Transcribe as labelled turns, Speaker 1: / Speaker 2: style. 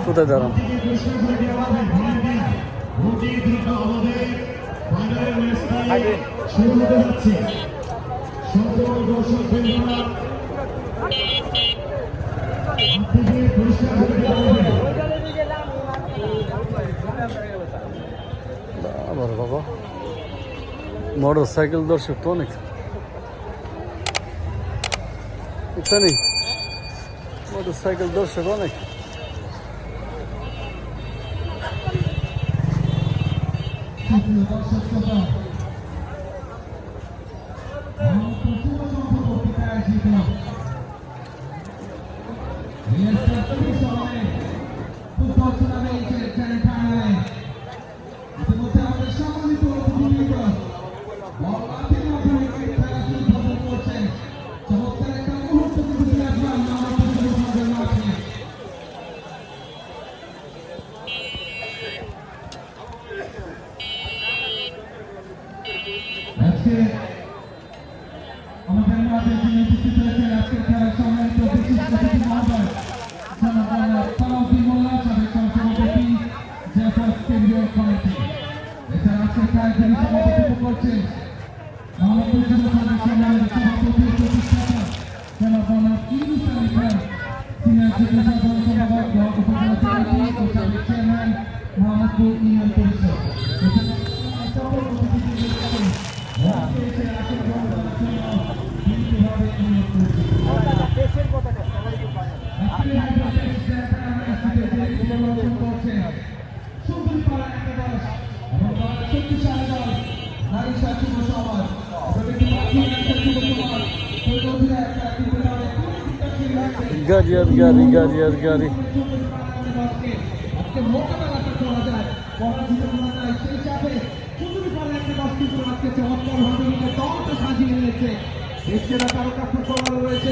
Speaker 1: কোথায় দাঁড়ান? বাবা মোটর সাইকেল দর্শক তো অনেক এখানে মোটর সাইকেল দর্শক অনেক।
Speaker 2: আমাদের মাঝে যিনি উপস্থিত হয়েছেন আজকের খেলার সম্মানিত বিশেষ অতিথি মহোদয় সালাউদ্দিন মোল্লা সাবেক সহসভাপতি জাফর কেন্দ্রীয় কমিটি। এছাড়া আজকের খেলায় যিনি সভাপতিত্ব করছেন মোহাম্মদপুর যুব সংঘের সম্মানিত সভাপতি প্রতিষ্ঠাতা জনাব মোহাম্মদ ইউনুস আলী খান, সিনিয়র যুগ্ম সাধারণ সম্পাদক উপজেলা কমিটি ও সাবেক চেয়ারম্যান মোহাম্মদপুর ইউনিয়ন পরিষদ। সকল অতিথিবৃন্দ
Speaker 1: গাড়ি গাড়ি
Speaker 2: সাজিয়ে নিয়েছে। তারকা ফুটবলার রয়েছে